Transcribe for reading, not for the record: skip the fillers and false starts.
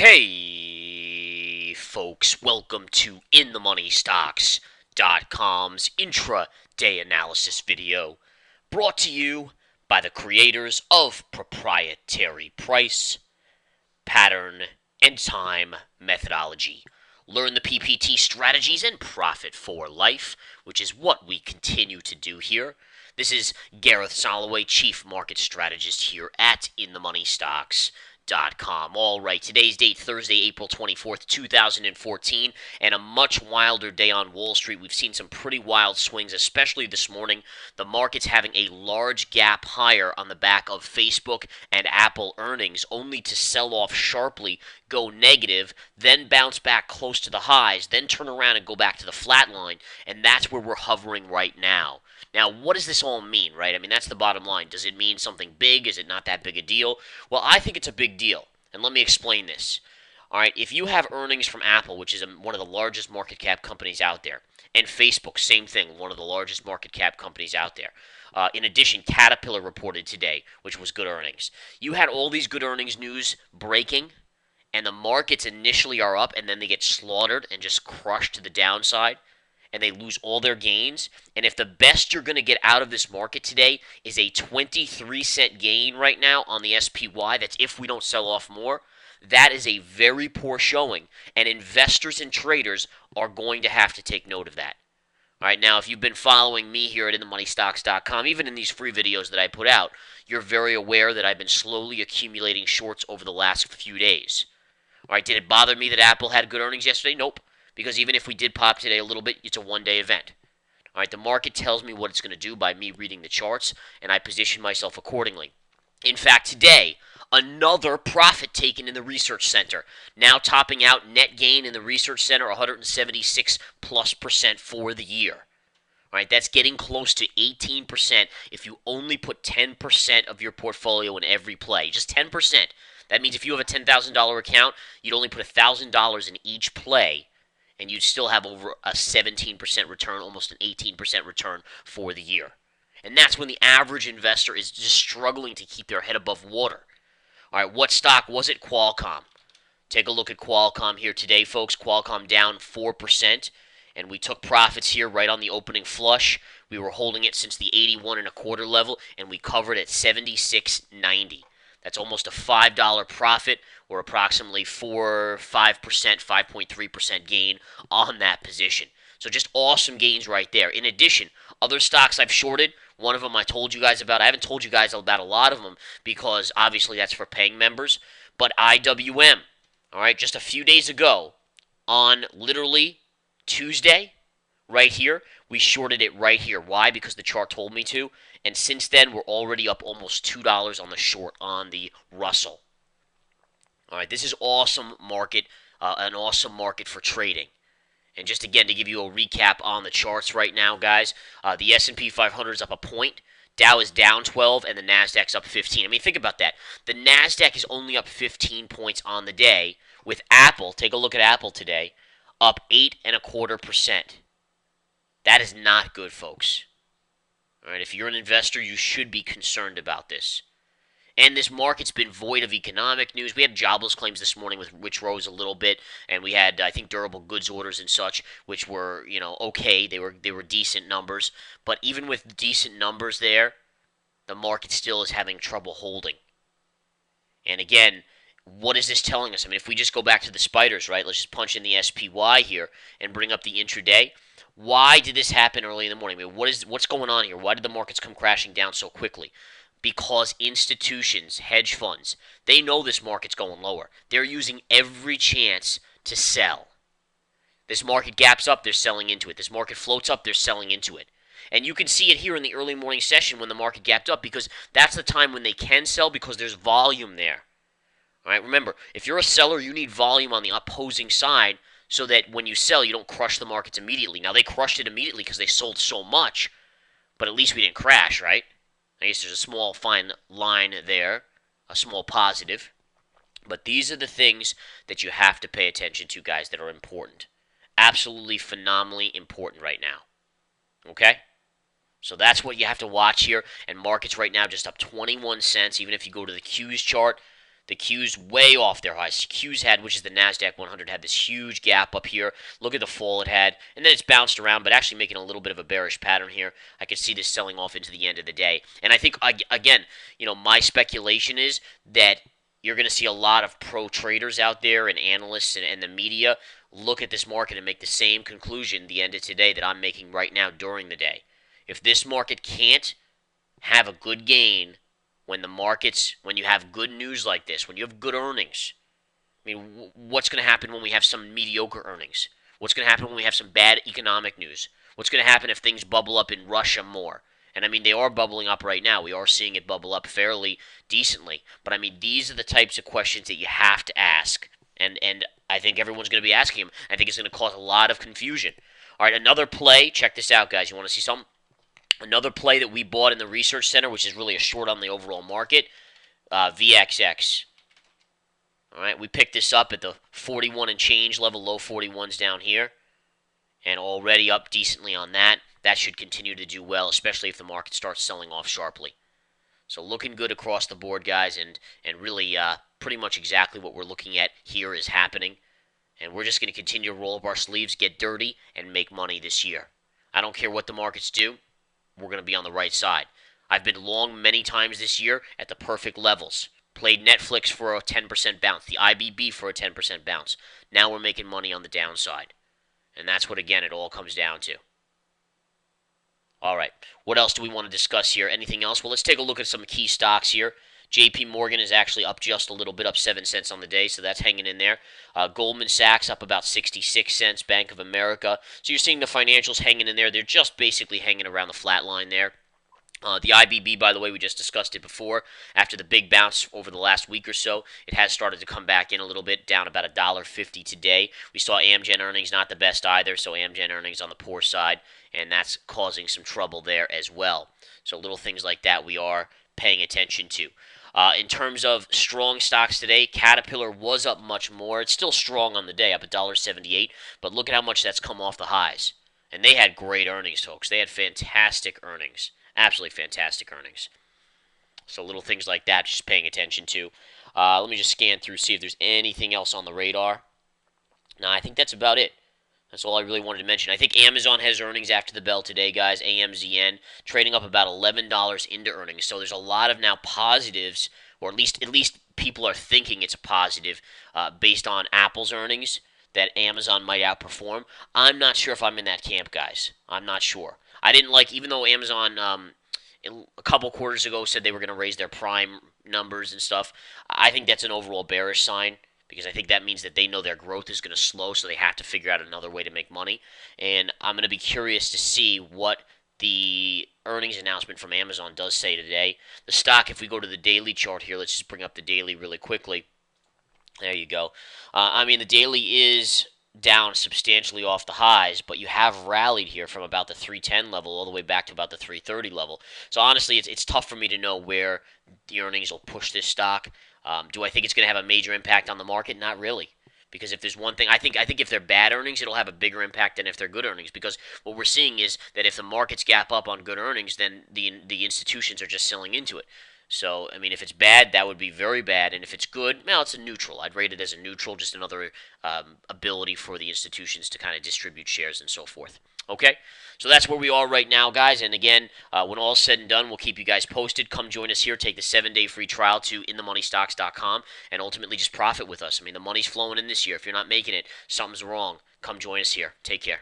Hey, folks, welcome to InTheMoneyStocks.com's intraday analysis video, brought to you by the creators of proprietary price, pattern, and time methodology. Learn the PPT strategies and profit for life, which is what we continue to do here. This is Gareth Soloway, Chief Market Strategist here at InTheMoneyStocks.com. All right, today's date, Thursday, April 24th, 2014, and a much wilder day on Wall Street. We've seen some pretty wild swings, especially this morning. The market's having a large gap higher on the back of Facebook and Apple earnings, only to sell off sharply, go negative, then bounce back close to the highs, then turn around and go back to the flat line, and that's where we're hovering right now. Now, what does this all mean, right? I mean, that's the bottom line. Does it mean something big? Is it not that big a deal? Well, I think it's a big deal, and let me explain this. All right, if you have earnings from Apple, which is one of the largest market cap companies out there, and Facebook, same thing, one of the largest market cap companies out there. In addition, Caterpillar reported today, which was good earnings. You had all these good earnings news breaking, and the markets initially are up, and then they get slaughtered and just crushed to the downside, and they lose all their gains. And if the best you're going to get out of this market today is a 23-cent gain right now on the SPY, that's if we don't sell off more, that is a very poor showing, and investors and traders are going to have to take note of that. All right, now, if you've been following me here at InTheMoneyStocks.com, even in these free videos that I put out, you're very aware that I've been slowly accumulating shorts over the last few days. All right, did it bother me that Apple had good earnings yesterday? Nope. Because even if we did pop today a little bit, it's a one-day event. All right, the market tells me what it's going to do by me reading the charts, and I position myself accordingly. In fact, today, another profit taken in the research center. Now topping out net gain in the research center, 176+% for the year. All right, that's getting close to 18% if you only put 10% of your portfolio in every play. Just 10%. That means if you have a $10,000 account, you'd only put $1,000 in each play, and you'd still have over a 17% return, almost an 18% return for the year. And that's when the average investor is just struggling to keep their head above water. All right, what stock was it? Qualcomm. Take a look at Qualcomm here today, folks. Qualcomm down 4%, and we took profits here right on the opening flush. We were holding it since the 81.25 level, and we covered at 76.90. That's almost a $5 profit, or approximately 5%, 5.3% gain on that position. So just awesome gains right there. In addition, other stocks I've shorted, one of them I told you guys about. I haven't told you guys about a lot of them because obviously that's for paying members. But IWM, all right, just a few days ago on literally Tuesday, right here, we shorted it right here. Why? Because the chart told me to. And since then, we're already up almost $2 on the short on the Russell. All right, this is awesome market, an awesome market for trading. And just again to give you a recap on the charts right now, guys, the S&P 500 is up a point. Dow is down 12, and the Nasdaq's up 15. I mean, think about that. The Nasdaq is only up 15 points on the day, with Apple. Take a look at Apple today, up 8.25%. That is not good, folks. All right, if you're an investor, you should be concerned about this. And this market's been void of economic news. We had jobless claims this morning, which rose a little bit, and we had, I think, durable goods orders and such, which were, okay. They were decent numbers. But even with decent numbers there, the market still is having trouble holding. And again, what is this telling us? I mean, if we just go back to the spiders, right? Let's just punch in the SPY here and bring up the intraday. Why did this happen early in the morning? I mean, what's going on here? Why did the markets come crashing down so quickly? Because institutions, hedge funds, they know this market's going lower. They're using every chance to sell. This market gaps up, they're selling into it. This market floats up, they're selling into it. And you can see it here in the early morning session when the market gapped up, because that's the time when they can sell because there's volume there. All right, remember, if you're a seller, you need volume on the opposing side so that when you sell, you don't crush the markets immediately. Now, they crushed it immediately because they sold so much, but at least we didn't crash, right? I guess there's a small fine line there, a small positive. But these are the things that you have to pay attention to, guys, that are important. Absolutely phenomenally important right now. Okay? So that's what you have to watch here. And markets right now just up 21 cents. Even if you go to the Qs chart, The Q's way off their highs. Q's had, which is the NASDAQ 100, had this huge gap up here. Look at the fall it had. And then it's bounced around, but actually making a little bit of a bearish pattern here. I could see this selling off into the end of the day. And I think, again, my speculation is that you're going to see a lot of pro traders out there and analysts and the media look at this market and make the same conclusion the end of today that I'm making right now during the day. If this market can't have a good gain when you have good news like this, when you have good earnings, I mean, what's going to happen when we have some mediocre earnings? What's going to happen when we have some bad economic news? What's going to happen if things bubble up in Russia more? And I mean, they are bubbling up right now. We are seeing it bubble up fairly decently. But I mean, these are the types of questions that you have to ask. And I think everyone's going to be asking them. I think it's going to cause a lot of confusion. All right, another play. Check this out, guys. You want to see something? Another play that we bought in the research center, which is really a short on the overall market, VXX. All right, we picked this up at the 41 and change level, low 41s down here, and already up decently on that. That should continue to do well, especially if the market starts selling off sharply. So looking good across the board, guys, and really pretty much exactly what we're looking at here is happening. And we're just going to continue to roll up our sleeves, get dirty, and make money this year. I don't care what the markets do. We're going to be on the right side. I've been long many times this year at the perfect levels. Played Netflix for a 10% bounce, the IBB for a 10% bounce. Now we're making money on the downside. And that's what, again, it all comes down to. All right, what else do we want to discuss here? Anything else? Well, let's take a look at some key stocks here. JP Morgan is actually up just a little bit, up 7 cents on the day, so that's hanging in there. Goldman Sachs up about 66 cents, Bank of America. So you're seeing the financials hanging in there. They're just basically hanging around the flat line there. The IBB, by the way, we just discussed it before. After the big bounce over the last week or so, it has started to come back in a little bit, down about $1.50 today. We saw Amgen earnings not the best either, so Amgen earnings on the poor side, and that's causing some trouble there as well. So little things like that we are paying attention to. In terms of strong stocks today, Caterpillar was up much more. It's still strong on the day, up $1.78, but look at how much that's come off the highs. And they had great earnings, folks. They had fantastic earnings. Absolutely fantastic earnings. So little things like that, just paying attention to. Let me just scan through, see if there's anything else on the radar. No, I think that's about it. That's all I really wanted to mention. I think Amazon has earnings after the bell today, guys. AMZN trading up about $11 into earnings. So there's a lot of now positives, or at least people are thinking it's a positive based on Apple's earnings that Amazon might outperform. I'm not sure if I'm in that camp, guys. I'm not sure. I didn't like, even though Amazon a couple quarters ago said they were going to raise their Prime numbers and stuff, I think that's an overall bearish sign because I think that means that they know their growth is going to slow, so they have to figure out another way to make money. And I'm going to be curious to see what the earnings announcement from Amazon does say today. The stock, if we go to the daily chart here, let's just bring up the daily really quickly. There you go. I mean, the daily is down substantially off the highs, but you have rallied here from about the 310 level all the way back to about the 330 level. So honestly, it's tough for me to know where the earnings will push this stock. Do I think it's going to have a major impact on the market? Not really. Because if there's one thing, I think if they're bad earnings, it'll have a bigger impact than if they're good earnings. Because what we're seeing is that if the markets gap up on good earnings, then the institutions are just selling into it. So, I mean, if it's bad, that would be very bad. And if it's good, well, it's a neutral. I'd rate it as a neutral, just another ability for the institutions to kind of distribute shares and so forth. Okay? So that's where we are right now, guys. And again, when all's said and done, we'll keep you guys posted. Come join us here. Take the 7-day free trial to inthemoneystocks.com and ultimately just profit with us. I mean, the money's flowing in this year. If you're not making it, something's wrong. Come join us here. Take care.